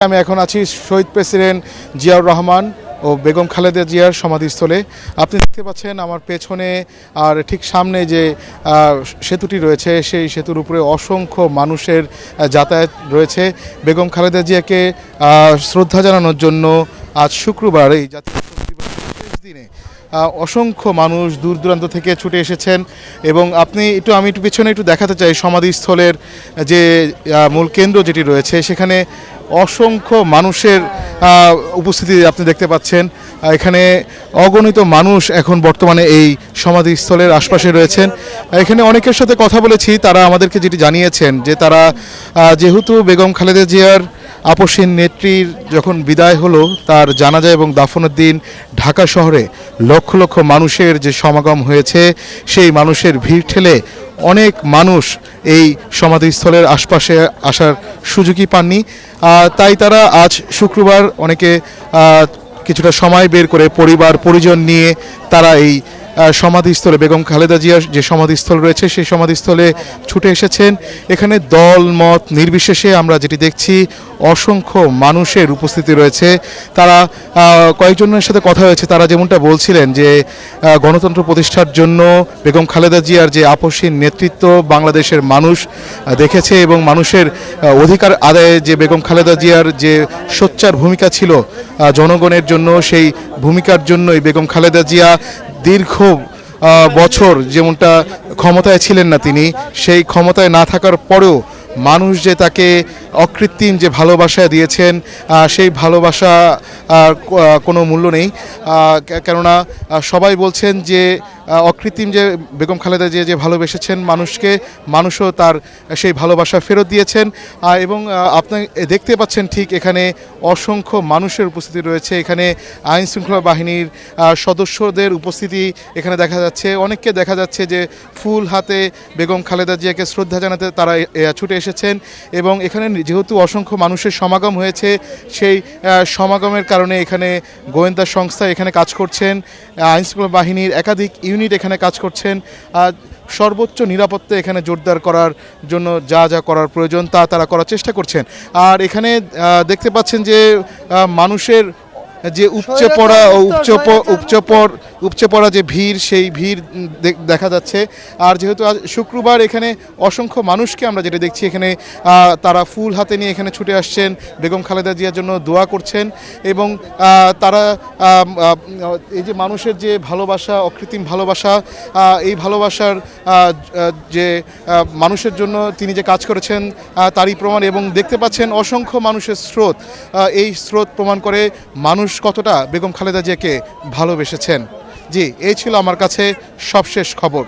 আমি এখন আছি শহীদ প্রেসিডেন্ট জিয়াউর রহমান ও বেগম খালেদা জিয়ার সমাধিস্থলে। আপনি দেখতে পাচ্ছেন আমার পেছনে আর ঠিক সামনে যে সেতুটি রয়েছে সেই সেতুর উপরে অসংখ্য মানুষের যাতায়াত রয়েছে। বেগম খালেদা জিয়াকে শ্রদ্ধা জানানোর জন্য আজ শুক্রবার এই জাতীয় শেষ দিনে অসংখ্য মানুষ দূর দূরান্ত থেকে ছুটে এসেছেন এবং আমি একটু পিছনে একটু দেখাতে চাই সমাধিস্থলের যে মূল কেন্দ্র যেটি রয়েছে সেখানে অসংখ্য মানুষের উপস্থিতি আপনি দেখতে পাচ্ছেন। এখানে অগণিত মানুষ এখন বর্তমানে এই সমাধিস্থলের আশপাশে রয়েছেন। এখানে অনেকের সাথে কথা বলেছি, তারা আমাদেরকে যেটি জানিয়েছেন যে তারা যেহেতু বেগম খালেদা জিয়ার আপসীন নেত্রীর যখন বিদায় হলো তার জানাজা এবং দাফনের দিন ঢাকা শহরে লক্ষ লক্ষ মানুষের যে সমাগম হয়েছে সেই মানুষের ভিড় ঠেলে অনেক মানুষ এই সমাধিস্থলের আশপাশে আসার সুযোগই পাননি। তাই তারা আজ শুক্রবার অনেকে কিছুটা সময় বের করে পরিবার পরিজন নিয়ে তারা এই সমাধিস্থলে বেগম খালেদা জিয়ার যে সমাধিস্থল রয়েছে সেই সমাধিস্থলে ছুটে এসেছেন। এখানে দল মত নির্বিশেষে আমরা যেটি দেখছি অসংখ্য মানুষের উপস্থিতি রয়েছে। তারা কয়েকজনের সাথে কথা হয়েছে, তারা যেমনটা বলছিলেন যে গণতন্ত্র প্রতিষ্ঠার জন্য বেগম খালেদা জিয়ার যে আপসীন নেতৃত্ব বাংলাদেশের মানুষ দেখেছে এবং মানুষের অধিকার আদায়ে যে বেগম খালেদা জিয়ার যে সোচ্চার ভূমিকা ছিল জনগণের জন্য, সেই ভূমিকার জন্যই বেগম খালেদা জিয়া দীর্ঘ বছর যেমনটা ক্ষমতায় ছিলেন না, তিনি সেই ক্ষমতায় না থাকার পরেও মানুষ যে তাকে অকৃত্রিম যে ভালোবাসা দিয়েছেন সেই ভালোবাসা কোনো মূল্য নেই। কেননা সবাই বলছেন যে অকৃত্রিম যে বেগম খালেদা জিয়া যে ভালোবেসেছেন মানুষকে, মানুষও তার সেই ভালোবাসা ফেরত দিয়েছেন। এবং আপনি দেখতে পাচ্ছেন ঠিক এখানে অসংখ্য মানুষের উপস্থিতি রয়েছে। এখানে আইন শৃঙ্খলা বাহিনীর সদস্যদের উপস্থিতি এখানে দেখা যাচ্ছে। অনেককে দেখা যাচ্ছে যে ফুল হাতে বেগম খালেদা জিয়াকে শ্রদ্ধা জানাতে তারা ছুটে এসেছেন এবং এখানে যেহেতু অসংখ্য মানুষের সমাগম হয়েছে সেই সমাগমের কারণে এখানে গোয়েন্দা সংস্থা এখানে কাজ করছেন, আইনশৃঙ্খলা বাহিনীর একাধিক ইউনিট এখানে কাজ করছেন। সর্বোচ্চ নিরাপত্তা এখানে জোরদার করার জন্য যা যা করার প্রয়োজন তারা করার চেষ্টা করছেন। আর এখানে দেখতে পাচ্ছেন যে মানুষের যে উপচে পড়া যে ভিড়, সেই ভিড় দেখা যাচ্ছে। আর যেহেতু আজ শুক্রবার এখানে অসংখ্য মানুষকে আমরা যেটা দেখছি এখানে তারা ফুল হাতে নিয়ে এখানে ছুটে আসছেন, বেগম খালেদা জিয়ার জন্য দোয়া করছেন এবং তারা এই যে মানুষের যে ভালোবাসা, অকৃত্রিম ভালোবাসা, এই ভালোবাসার যে মানুষের জন্য তিনি যে কাজ করেছেন তারই প্রমাণ। এবং দেখতে পাচ্ছেন অসংখ্য মানুষের স্রোত, এই স্রোত প্রমাণ করে মানুষ কতটা বেগম খালেদা জিয়াকে ভালোবেসেছেন। জি, এই ছিল আমার কাছে সবশেষ খবর।